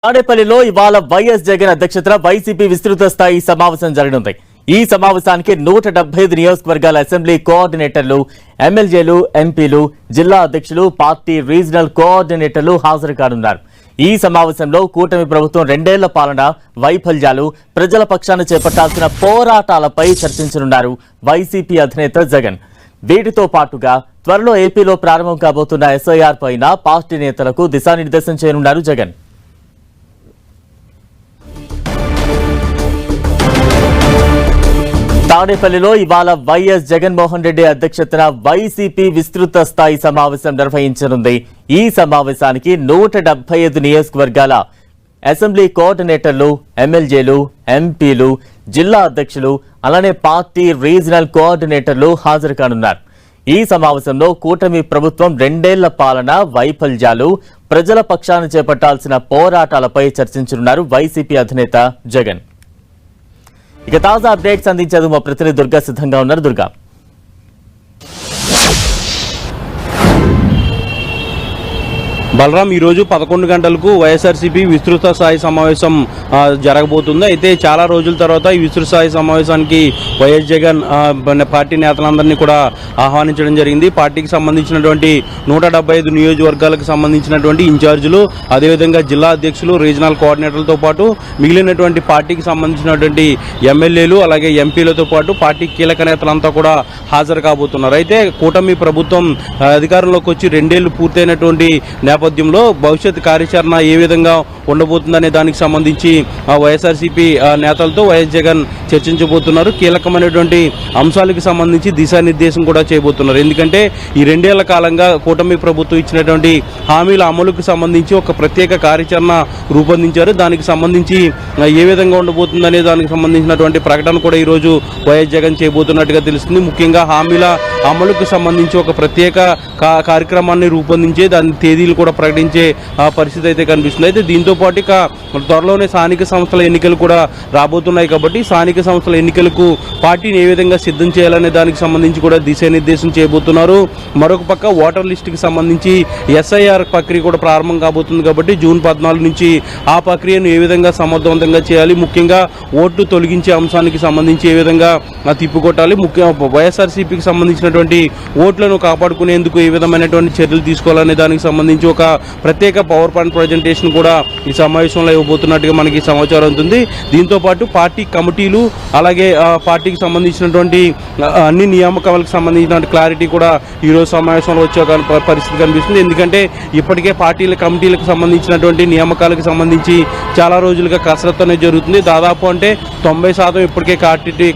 తాడేపల్లిలో ఇవాళ వైఎస్ జగన్ అధ్యక్షతన వైసీపీ విస్తృత స్థాయి సమావేశం జరగనుంది. ఈ సమావేశానికి 175 నియోజకవర్గాల అసెంబ్లీ కోఆర్డినేటర్లు, ఎమ్మెల్యేలు, ఎంపీలు, జిల్లా అధ్యక్షులు, పార్టీ రీజనల్ కోఆర్డినేటర్లు హాజరు కానున్నారు. ఈ సమావేశంలో కూటమి ప్రభుత్వం 2 ఏళ్ల పాలన వైఫల్యాలు, ప్రజల పక్షాన చేపట్టాల్సిన పోరాటాలపై చర్చించనున్నారు వైసీపీ అధినేత జగన్. వీటితో పాటుగా త్వరలో ఏపీలో ప్రారంభం కాబోతున్న ఎస్ఐఆర్ పైన పార్టీ నేతలకు దిశానిర్దేశం చేయనున్నారు జగన్. తాడేపల్లిలో ఇవాళ వైఎస్ జగన్మోహన్ రెడ్డి అధ్యక్షతన వైసీపీ విస్తృత స్థాయి సమావేశం నిర్వహించనుంది. ఈ సమావేశానికి 175 నియోజకవర్గాల అసెంబ్లీ కోఆర్డినేటర్లు, ఎమ్మెల్యేలు, ఎంపీలు, జిల్లా అధ్యక్షులు, అలానే పార్టీ రీజనల్ కోఆర్డినేటర్లు హాజరు కానున్నారు. ఈ సమావేశంలో కూటమి ప్రభుత్వం 2 ఏళ్ల పాలన వైఫల్యాలు, ప్రజల పక్షాన చేపట్టాల్సిన పోరాటాలపై చర్చించనున్నారు వైసీపీ అధినేత జగన్. ఇక తాజా అప్డేట్స్ అందించేందుకు మా ప్రతినిధి దుర్గా సిద్ధంగా ఉన్నారు. దుర్గా, బలరాం, ఈరోజు 11 గంటలకు వైఎస్ఆర్సీపీ విస్తృత స్థాయి సమావేశం జరగబోతుంది. అయితే చాలా రోజుల తర్వాత ఈ విస్తృత స్థాయి సమావేశానికి వైఎస్ జగన్ పార్టీ నేతలందరినీ కూడా ఆహ్వానించడం జరిగింది. పార్టీకి సంబంధించినటువంటి 175 నియోజకవర్గాలకు సంబంధించినటువంటి ఇన్ఛార్జీలు, అదేవిధంగా జిల్లా అధ్యక్షులు, రీజనల్ కోఆర్డినేటర్లతో పాటు మిగిలినటువంటి పార్టీకి సంబంధించినటువంటి ఎమ్మెల్యేలు, అలాగే ఎంపీలతో పాటు పార్టీ కీలక నేతలంతా కూడా హాజరు కాబోతున్నారు. అయితే కూటమి ప్రభుత్వం అధికారంలోకి వచ్చి 2 ఏళ్లు పూర్తయినటువంటి నేపథ్యంలో భవిష్యత్ కార్యాచరణ ఏ విధంగా ఉండబోతుందనే దానికి సంబంధించి వైఎస్ఆర్సీపీ నేతలతో వైఎస్ జగన్ చర్చించబోతున్నారు. కీలకమైనటువంటి అంశాలకు సంబంధించి దిశానిర్దేశం కూడా చేయబోతున్నారు. ఎందుకంటే ఈ 2 ఏళ్ల కాలంగా కూటమి ప్రభుత్వం ఇచ్చినటువంటి హామీల అమలుకు సంబంధించి ఒక ప్రత్యేక కార్యాచరణ రూపొందించారు. దానికి సంబంధించి ఏ విధంగా ఉండబోతుందనే దానికి సంబంధించినటువంటి ప్రకటన కూడా ఈరోజు వైఎస్ జగన్ చేయబోతున్నట్టుగా తెలుస్తుంది. ముఖ్యంగా హామీల అమలుకు సంబంధించి ఒక ప్రత్యేక కార్యక్రమాన్ని రూపొందించే దాని తేదీలు కూడా ప్రకటించే పరిస్థితి అయితే కనిపిస్తుంది. అయితే దీంతో పాటు ఇక త్వరలోనే స్థానిక సంస్థల ఎన్నికలు కూడా రాబోతున్నాయి. కాబట్టి స్థానిక సంస్థల ఎన్నికలకు పార్టీని ఏ విధంగా సిద్ధం చేయాలనే దానికి సంబంధించి కూడా దిశానిర్దేశం చేయబోతున్నారు. మరొక పక్క ఓటర్ లిస్టుకి సంబంధించి ఎస్ఐఆర్ ప్రక్రియ కూడా ప్రారంభం కాబోతుంది. కాబట్టి జూన్ 14 నుంచి ఆ ప్రక్రియను ఏ విధంగా సమర్థవంతంగా చేయాలి, ముఖ్యంగా ఓట్లు తొలగించే అంశానికి సంబంధించి ఏ విధంగా తిప్పికొట్టాలి, ముఖ్యంగా వైఎస్ఆర్సీపీకి సంబంధించినటువంటి ఓట్లను కాపాడుకునేందుకు ఏ విధమైనటువంటి చర్యలు తీసుకోవాలనే దానికి సంబంధించి ఒక ప్రత్యేక పవర్ పాయింట్ ప్రజెంటేషన్ కూడా ఈ సమావేశంలో ఇవ్వబోతున్నట్టుగా మనకి సమాచారం ఉంటుంది. దీంతో పాటు పార్టీ కమిటీలు, అలాగే పార్టీకి సంబంధించినటువంటి అన్ని నియామకాలకు సంబంధించిన క్లారిటీ కూడా ఈరోజు సమావేశంలో వచ్చే పరిస్థితి కనిపిస్తుంది. ఎందుకంటే ఇప్పటికే పార్టీల కమిటీలకు సంబంధించినటువంటి నియామకాలకు సంబంధించి చాలా రోజులుగా కసరత్తు అనేది జరుగుతుంది. దాదాపు అంటే 90% ఇప్పటికే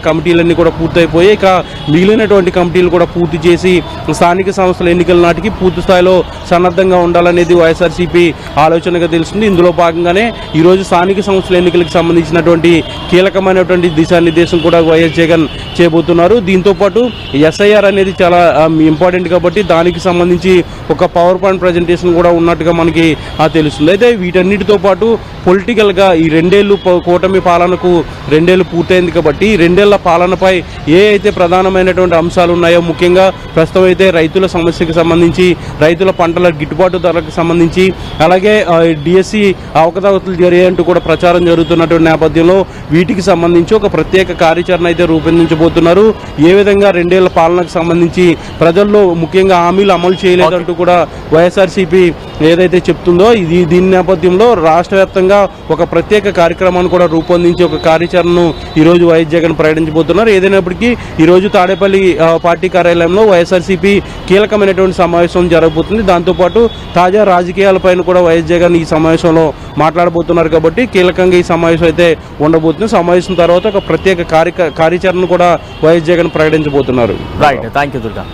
కమిటీలన్నీ కూడా పూర్తయిపోయి ఇక మిగిలినటువంటి కమిటీలు కూడా పూర్తి చేసి స్థానిక సంస్థల ఎన్నికల నాటికి పూర్తి స్థాయిలో సన్నద్ధంగా ఉండాలనేది వైఎస్ఆర్సీపీ ఆలోచనగా తెలుస్తుంది. ఇందులో భాగంగానే ఈరోజు స్థానిక సంస్థల ఎన్నికలకు సంబంధించినటువంటి కీలకమైనటువంటి దిశానిర్దేశం కూడా వైఎస్ జగన్ చేయబోతున్నారు. దీంతో పాటు ఎస్ఐఆర్ అనేది చాలా ఇంపార్టెంట్ కాబట్టి దానికి సంబంధించి ఒక పవర్ పాయింట్ ప్రజెంటేషన్ కూడా ఉన్నట్టుగా మనకి తెలుస్తుంది. అయితే వీటన్నిటితో పాటు పొలిటికల్గా ఈ 2 ఏళ్లు కూటమి పాలనకు 2 ఏళ్లు పూర్తయింది కాబట్టి 2 ఏళ్ల పాలనపై ఏ అయితే ప్రధానమైనటువంటి అంశాలు ఉన్నాయో, ముఖ్యంగా ప్రస్తుతం అయితే రైతుల సమస్యకు సంబంధించి, రైతుల పంటల గిట్టుబాటు ధరలకు సంబంధించి, అలాగే డిఎస్సి అవకతవకలు జరిగాయంటూ కూడా ప్రచారం జరుగుతున్నటువంటి నేపథ్యంలో వీటికి సంబంధించి ఒక ప్రత్యేక కార్యాచరణ అయితే రూపొందించబోతున్నారు. ఏ విధంగా 2 ఏళ్ల పాలనకు సంబంధించి ప్రజల్లో ముఖ్యంగా హామీలు అమలు చేయలేదంటూ కూడా వైఎస్ఆర్సీపీ ఏదైతే చెప్తుందో దీని నేపథ్యంలో రాష్ట్ర వ్యాప్తంగా ఒక ప్రత్యేక కార్యక్రమాన్ని కూడా రూపొందించి ఒక కార్యాచరణను ఈరోజు వైఎస్ జగన్ ప్రకటించబోతున్నారు. ఏదైనప్పటికీ ఈరోజు తాడేపల్లి పార్టీ కార్యాలయంలో వైఎస్ఆర్సీపీ కీలకమైనటువంటి సమావేశం జరగబోతుంది. దాంతోపాటు తాజా రాజకీయాలపైన కూడా వైఎస్ జగన్ ఈ సమావేశంలో మాట్లాడబోతున్నారు. కాబట్టి కీలకంగా ఈ సమావేశం అయితే ఉండబోతుంది. సమావేశం తర్వాత ఒక ప్రత్యేక కార్యాచరణ కూడా వైఎస్ జగన్ ప్రకటించబోతున్నారు. Right, thank you Durga.